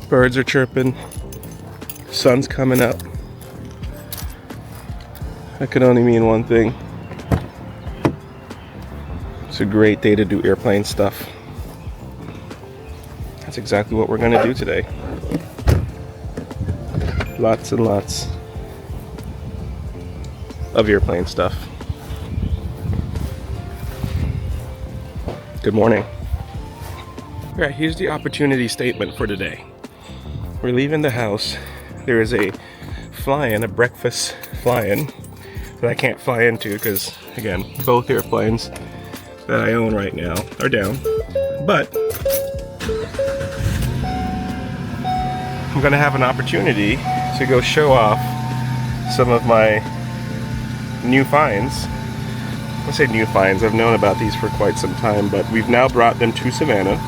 Birds are chirping, sun's coming up. That could only mean one thing. It's a great day to do airplane stuff. That's exactly what we're gonna do today. Lots and lots of airplane stuff. Good morning. All right, here's the opportunity statement for today. We're leaving the house. There is a fly-in, a breakfast fly-in that I can't fly into because, again, both airplanes that I own right now are down. But I'm gonna have an opportunity to go show off some of my new finds. I say new finds, I've known about these for quite some time, but we've now brought them to Savannah.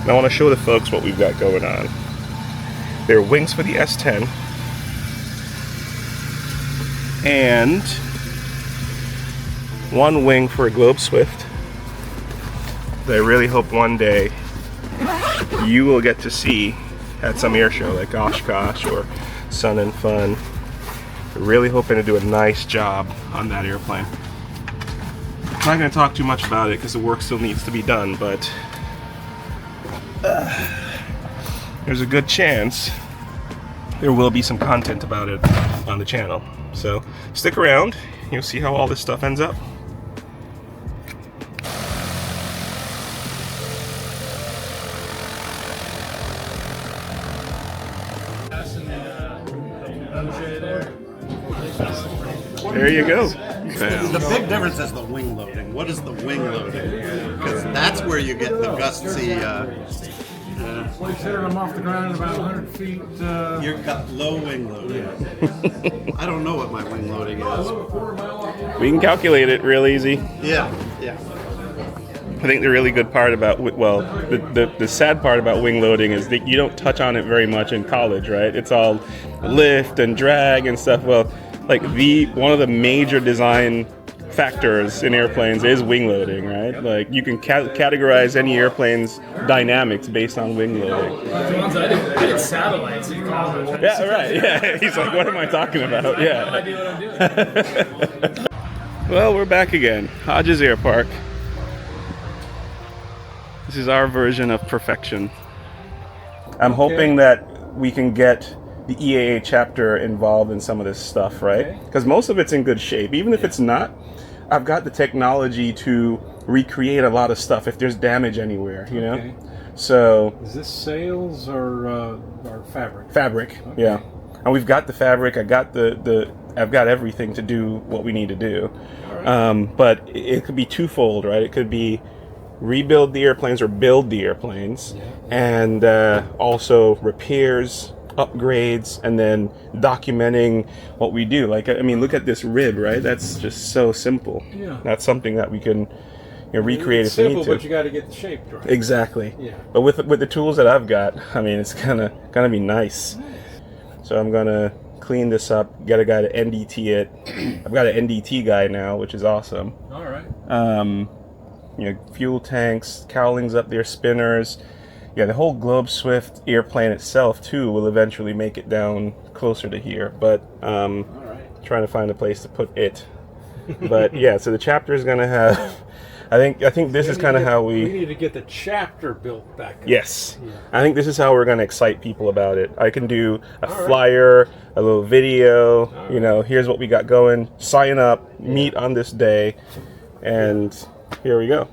And I want to show the folks what we've got going on. They're wings for the S10 and one wing for a Globe Swift that I really hope one day you will get to see at some air show like Oshkosh or Sun and Fun. We're really hoping to do a nice job on that airplane. I'm not going to talk too much about it because the work still needs to be done, but there's a good chance there will be some content about it on the channel. So stick around, you'll see how all this stuff ends up. There you go. The big difference is the wing loading. What is the wing loading? Because that's where you get the gusty. Like setting them off the ground about 100 feet. You've got low wing loading. I don't know what my wing loading is. We can calculate it real easy. Yeah. I think the really good part about, well, the sad part about wing loading is that you don't touch on it very much in college, right? It's all lift and drag and stuff. Well, like one of the major design factors in airplanes is wing loading, right? Like you can categorize any airplane's dynamics based on wing loading. The ones I did satellites in college. Yeah, right. Yeah, he's like, what am I talking about? Yeah. I do what I'm doing. Well, we're back again. Hodges Airpark. This is our version of perfection. I'm hoping that we can get the EAA chapter involved in some of this stuff, right? Because most of it's in good shape. Even if it's not, I've got the technology to recreate a lot of stuff if there's damage anywhere, you know? Okay. So... Is this sails or fabric? Fabric, okay. Yeah. And we've got the fabric, I've got everything to do what we need to do. Right. But it could be twofold, right? It could be rebuild the airplanes or build the airplanes, and also repairs, upgrades, and then documenting what we do. Like, I mean, look at this rib, right? That's just so simple. Yeah. That's something that we can recreate it's if we need simple, to. but you got to get the shape right. Exactly. Yeah. But with the tools that I've got, I mean, it's gonna be nice. So I'm gonna clean this up, get a guy to NDT it. I've got an NDT guy now, which is awesome. All right. Fuel tanks, cowlings up there, spinners. Yeah, the whole Globe Swift airplane itself too will eventually make it down closer to here, but All right. trying to find a place to put it. But yeah, so the chapter is gonna have. I think this is kind of how we need to get the chapter built back up. Yes, yeah. I think this is how we're gonna excite people about it. I can do a flyer, a little video. Here's what we got going. Sign up, meet on this day, and here we go.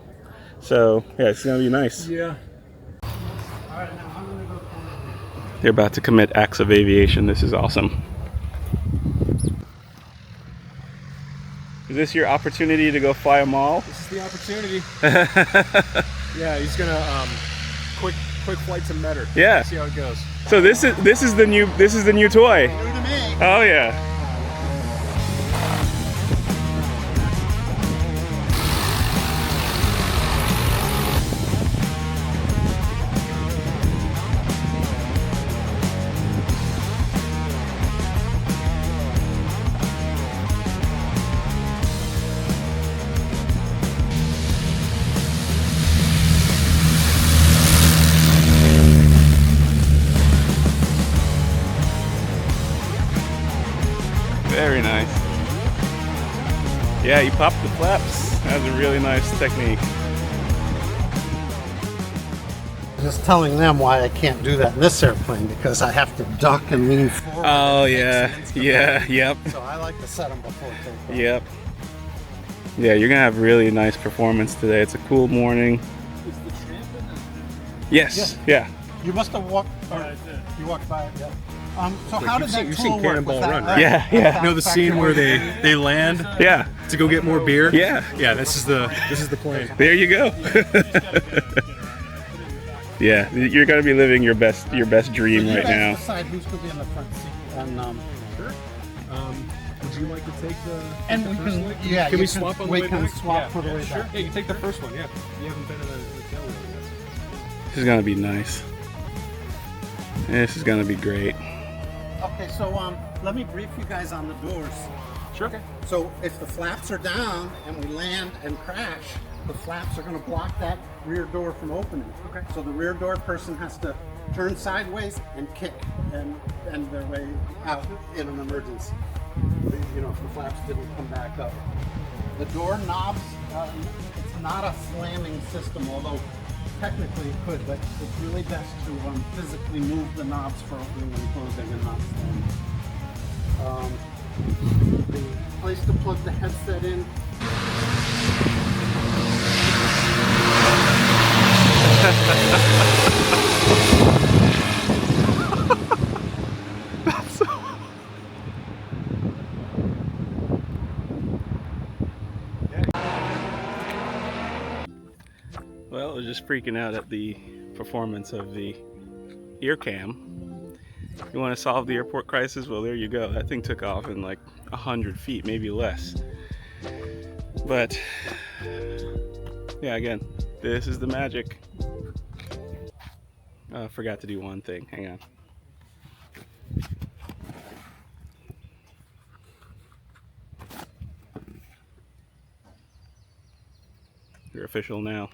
So yeah, it's gonna be nice. Yeah. They're about to commit acts of aviation. This is awesome. Is this your opportunity to go fly a Maule? This is the opportunity. Yeah, he's gonna quick quick flight to Metter. Yeah. See how it goes. So this is the new toy. New to me. Oh yeah. Very nice. Yeah, you pop the flaps. That's a really nice technique. Just telling them why I can't do that in this airplane because I have to duck and lean forward. Oh yeah, yeah, yep, So I like to set them before takeoff. yep. Yeah, you're gonna have really nice performance today. It's a cool morning. Yes, yeah. You must have walked. Or you walked by it, yeah. So how did that you've tool seen work? Cannonball Was that, Run, right? Yeah, yeah. You know the scene where they land Yeah, to go get more beer? yeah. Yeah, this is the plane. There you go. Yeah, you're gonna be living your best dream You right guys now. decide who's going to be in the front seat, and Sure. Would you like to take the? and we first can one? yeah. Can you we swap on the We way can back? swap for the way Sure. back. Yeah, you take the first one. Yeah. You haven't been in a tail yet. This is gonna be nice. This is gonna be great. Okay, so let me brief you guys on the doors. Sure. Okay. So if the flaps are down and we land and crash, the flaps are going to block that rear door from opening. Okay. So the rear door person has to turn sideways and kick and bend their way out in an emergency. You know, if the flaps didn't come back up. The door knobs, it's not a slamming system, although technically it could, but it's really best to physically move the knobs for opening and closing and not slamming. The place to plug the headset in. Well, I was just freaking out at the performance of the ear cam. You want to solve the airport crisis? Well, there you go. That thing took off in like 100 feet, maybe less. But yeah, again, this is the magic. I forgot to do one thing. Hang on. You're official now.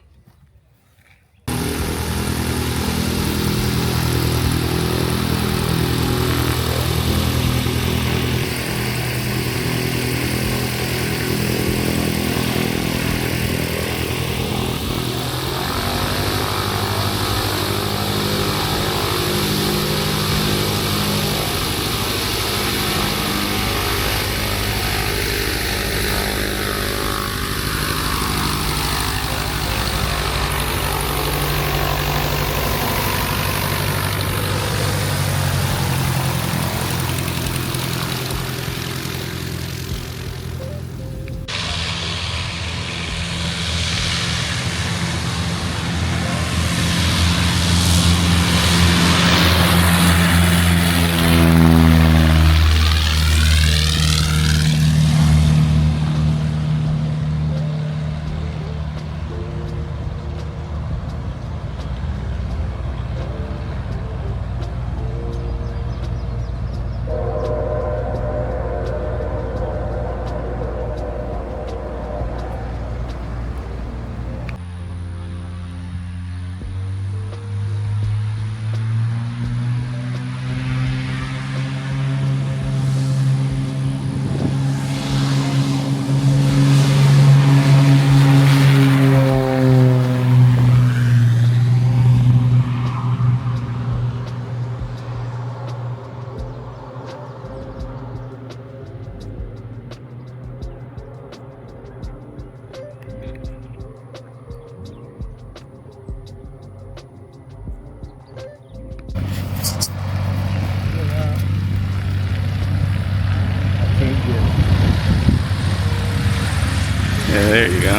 Yeah, there you go.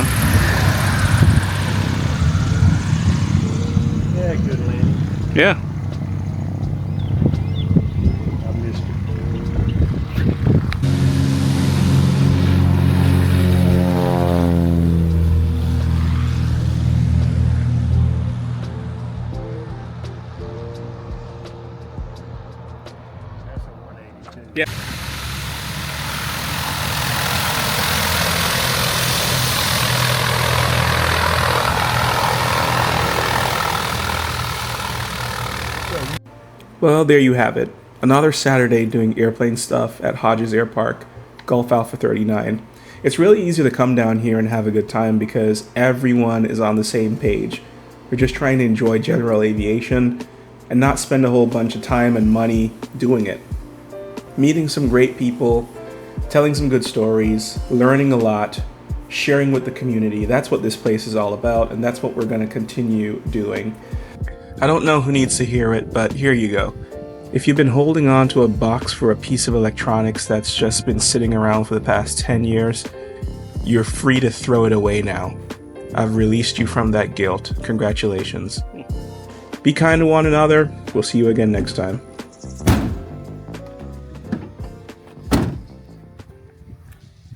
Yeah, good landing. Yeah. I missed it. That's a 182. Yeah. Well, there you have it. Another Saturday doing airplane stuff at Hodges Airpark, Gulf Alpha 39. It's really easy to come down here and have a good time because everyone is on the same page. We're just trying to enjoy general aviation and not spend a whole bunch of time and money doing it. Meeting some great people, telling some good stories, learning a lot, sharing with the community. That's what this place is all about, and that's what we're going to continue doing. I don't know who needs to hear it, but here you go. If you've been holding on to a box for a piece of electronics that's just been sitting around for the past 10 years, you're free to throw it away now. I've released you from that guilt. Congratulations. Be kind to one another. We'll see you again next time.